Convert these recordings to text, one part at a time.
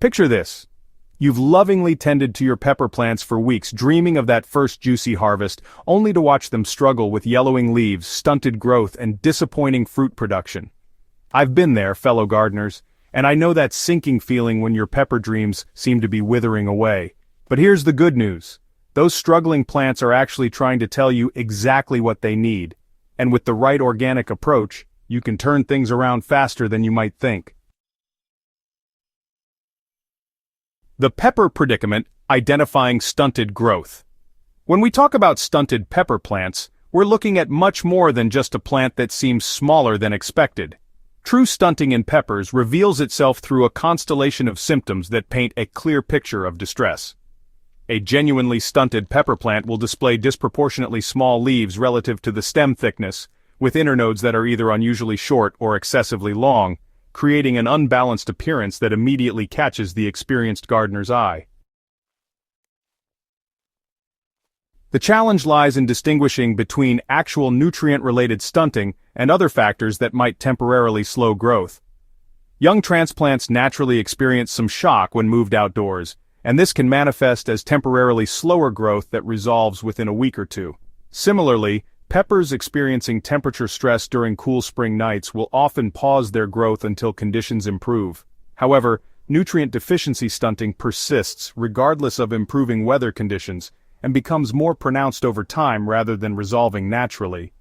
Picture this. You've lovingly tended to your pepper plants for weeks, dreaming of that first juicy harvest, only to watch them struggle with yellowing leaves, stunted growth, and disappointing fruit production. I've been there, fellow gardeners, and I know that sinking feeling when your pepper dreams seem to be withering away. But here's the good news. Those struggling plants are actually trying to tell you exactly what they need. And with the right organic approach, you can turn things around faster than you might think. The pepper predicament, identifying stunted growth. When we talk about stunted pepper plants, we're looking at much more than just a plant that seems smaller than expected. True stunting in peppers reveals itself through a constellation of symptoms that paint a clear picture of distress. A genuinely stunted pepper plant will display disproportionately small leaves relative to the stem thickness, with internodes that are either unusually short or excessively long, creating an unbalanced appearance that immediately catches the experienced gardener's eye. The challenge lies in distinguishing between actual nutrient-related stunting and other factors that might temporarily slow growth. Young transplants naturally experience some shock when moved outdoors, and this can manifest as temporarily slower growth that resolves within a week or two. Similarly, peppers experiencing temperature stress during cool spring nights will often pause their growth until conditions improve. However, nutrient deficiency stunting persists regardless of improving weather conditions and becomes more pronounced over time rather than resolving naturally.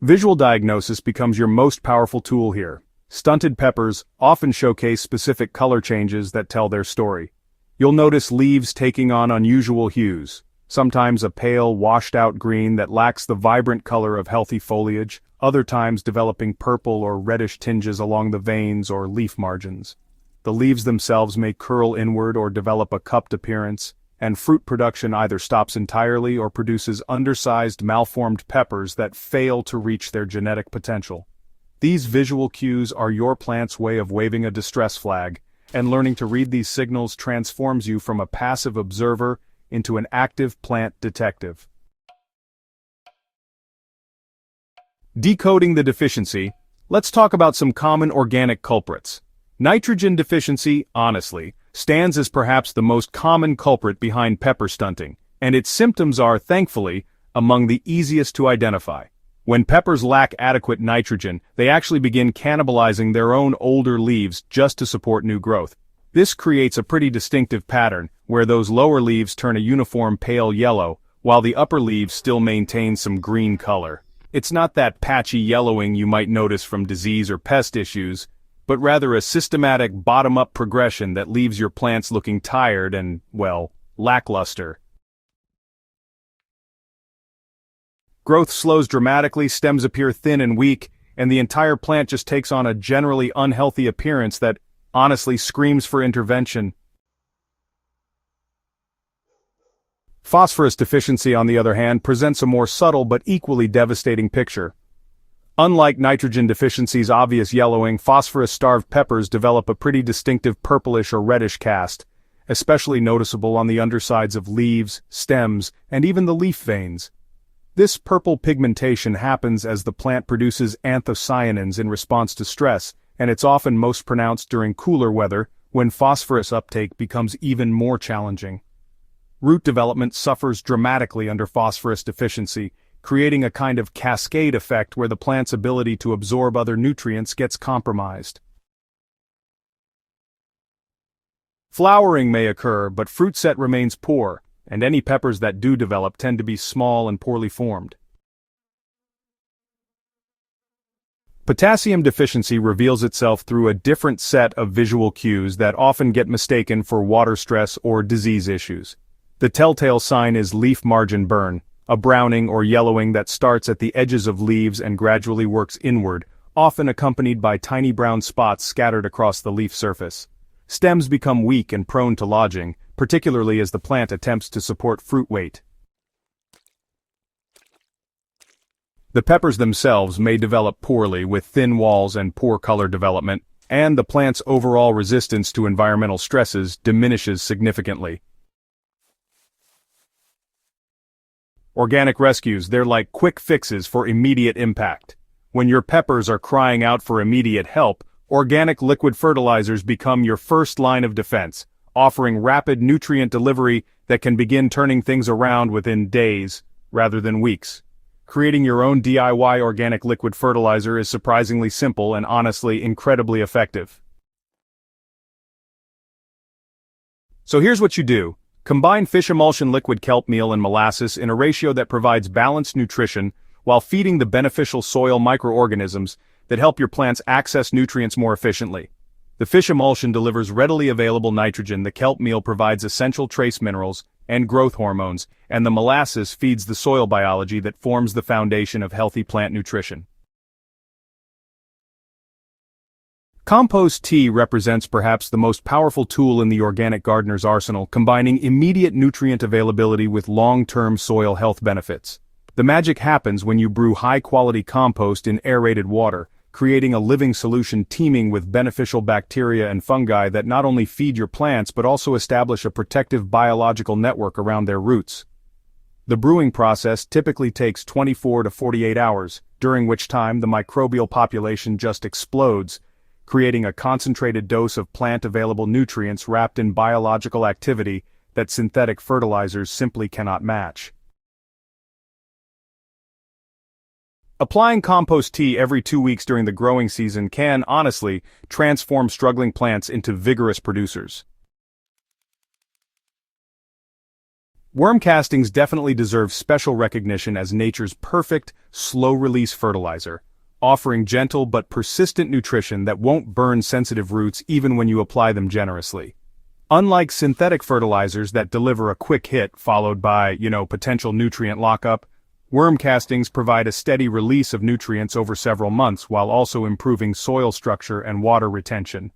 Visual diagnosis becomes your most powerful tool here. Stunted peppers often showcase specific color changes that tell their story. You'll notice leaves taking on unusual hues, sometimes a pale, washed-out green that lacks the vibrant color of healthy foliage, other times developing purple or reddish tinges along the veins or leaf margins. The leaves themselves may curl inward or develop a cupped appearance, and fruit production either stops entirely or produces undersized, malformed peppers that fail to reach their genetic potential. These visual cues are your plant's way of waving a distress flag, and learning to read these signals transforms you from a passive observer into an active plant detective. Decoding the deficiency, let's talk about some common organic culprits. Nitrogen deficiency, honestly, stands as perhaps the most common culprit behind pepper stunting, and its symptoms are, thankfully, among the easiest to identify. When peppers lack adequate nitrogen, they actually begin cannibalizing their own older leaves just to support new growth. This creates a pretty distinctive pattern, where those lower leaves turn a uniform pale yellow, while the upper leaves still maintain some green color. It's not that patchy yellowing you might notice from disease or pest issues, but rather a systematic bottom-up progression that leaves your plants looking tired and, well, lackluster. Growth slows dramatically, stems appear thin and weak, and the entire plant just takes on a generally unhealthy appearance that, honestly, screams for intervention. Phosphorus deficiency, on the other hand, presents a more subtle but equally devastating picture. Unlike nitrogen deficiency's obvious yellowing, phosphorus-starved peppers develop a pretty distinctive purplish or reddish cast, especially noticeable on the undersides of leaves, stems, and even the leaf veins. This purple pigmentation happens as the plant produces anthocyanins in response to stress, and it's often most pronounced during cooler weather, when phosphorus uptake becomes even more challenging. Root development suffers dramatically under phosphorus deficiency, creating a kind of cascade effect where the plant's ability to absorb other nutrients gets compromised. Flowering may occur, but fruit set remains poor, and any peppers that do develop tend to be small and poorly formed. Potassium deficiency reveals itself through a different set of visual cues that often get mistaken for water stress or disease issues. The telltale sign is leaf margin burn, a browning or yellowing that starts at the edges of leaves and gradually works inward, often accompanied by tiny brown spots scattered across the leaf surface. Stems become weak and prone to lodging, particularly as the plant attempts to support fruit weight. The peppers themselves may develop poorly with thin walls and poor color development, and the plant's overall resistance to environmental stresses diminishes significantly. Organic rescues, they're like quick fixes for immediate impact. When your peppers are crying out for immediate help, organic liquid fertilizers become your first line of defense, offering rapid nutrient delivery that can begin turning things around within days, rather than weeks. Creating your own DIY organic liquid fertilizer is surprisingly simple and honestly incredibly effective. So here's what you do. Combine fish emulsion liquid kelp meal and molasses in a ratio that provides balanced nutrition while feeding the beneficial soil microorganisms that help your plants access nutrients more efficiently. The fish emulsion delivers readily available nitrogen, the kelp meal provides essential trace minerals and growth hormones, and the molasses feeds the soil biology that forms the foundation of healthy plant nutrition. Compost tea represents perhaps the most powerful tool in the organic gardener's arsenal, combining immediate nutrient availability with long-term soil health benefits. The magic happens when you brew high-quality compost in aerated water, creating a living solution teeming with beneficial bacteria and fungi that not only feed your plants but also establish a protective biological network around their roots. The brewing process typically takes 24 to 48 hours, during which time the microbial population just explodes, creating a concentrated dose of plant-available nutrients wrapped in biological activity that synthetic fertilizers simply cannot match. Applying compost tea every 2 weeks during the growing season can, honestly, transform struggling plants into vigorous producers. Worm castings definitely deserve special recognition as nature's perfect, slow-release fertilizer, offering gentle but persistent nutrition that won't burn sensitive roots even when you apply them generously. Unlike synthetic fertilizers that deliver a quick hit followed by, potential nutrient lockup, worm castings provide a steady release of nutrients over several months while also improving soil structure and water retention.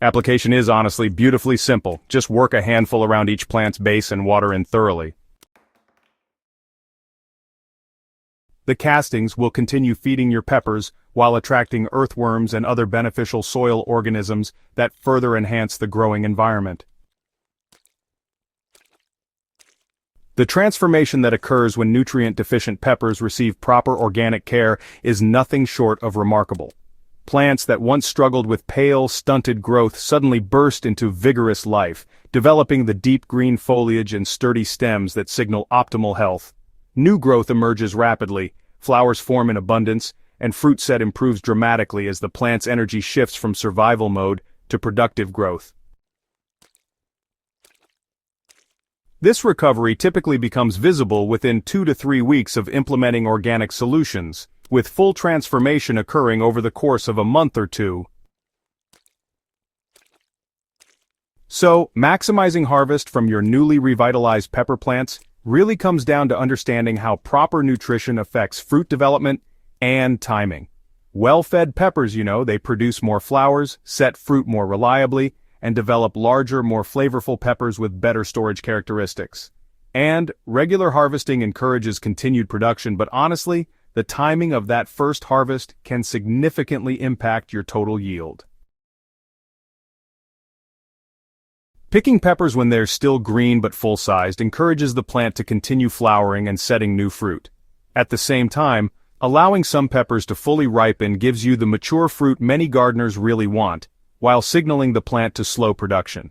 Application is honestly beautifully simple. Just work a handful around each plant's base and water in thoroughly. The castings will continue feeding your peppers while attracting earthworms and other beneficial soil organisms that further enhance the growing environment. The transformation that occurs when nutrient-deficient peppers receive proper organic care is nothing short of remarkable. Plants that once struggled with pale, stunted growth suddenly burst into vigorous life, developing the deep green foliage and sturdy stems that signal optimal health. New growth emerges rapidly, flowers form in abundance, and fruit set improves dramatically as the plant's energy shifts from survival mode to productive growth. This recovery typically becomes visible within 2 to 3 weeks of implementing organic solutions, with full transformation occurring over the course of a month or two. So, maximizing harvest from your newly revitalized pepper plants really comes down to understanding how proper nutrition affects fruit development and timing. Well-fed peppers, they produce more flowers, set fruit more reliably, and develop larger, more flavorful peppers with better storage characteristics. And regular harvesting encourages continued production, but honestly, the timing of that first harvest can significantly impact your total yield. Picking peppers when they're still green but full-sized encourages the plant to continue flowering and setting new fruit. At the same time, allowing some peppers to fully ripen gives you the mature fruit many gardeners really want, while signaling the plant to slow production.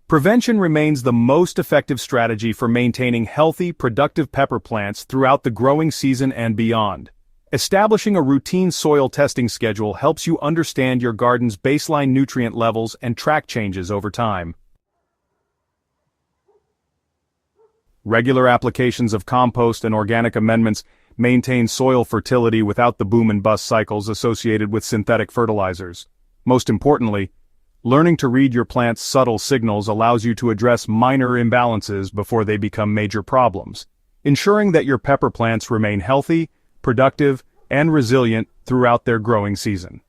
Prevention remains the most effective strategy for maintaining healthy, productive pepper plants throughout the growing season and beyond. Establishing a routine soil testing schedule helps you understand your garden's baseline nutrient levels and track changes over time. Regular applications of compost and organic amendments maintain soil fertility without the boom and bust cycles associated with synthetic fertilizers. Most importantly, learning to read your plant's subtle signals allows you to address minor imbalances before they become major problems, ensuring that your pepper plants remain healthy, productive, and resilient throughout their growing season.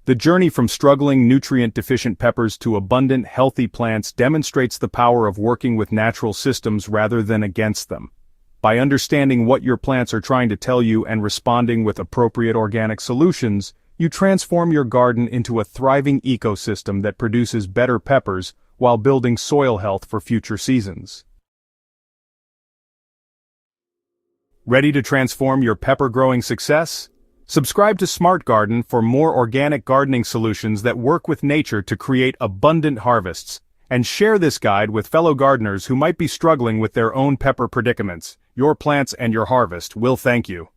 The journey from struggling nutrient-deficient peppers to abundant, healthy plants demonstrates the power of working with natural systems rather than against them. By understanding what your plants are trying to tell you and responding with appropriate organic solutions, you transform your garden into a thriving ecosystem that produces better peppers while building soil health for future seasons. Ready to transform your pepper growing success? Subscribe to Smart Garden for more organic gardening solutions that work with nature to create abundant harvests. And share this guide with fellow gardeners who might be struggling with their own pepper predicaments. Your plants and your harvest will thank you.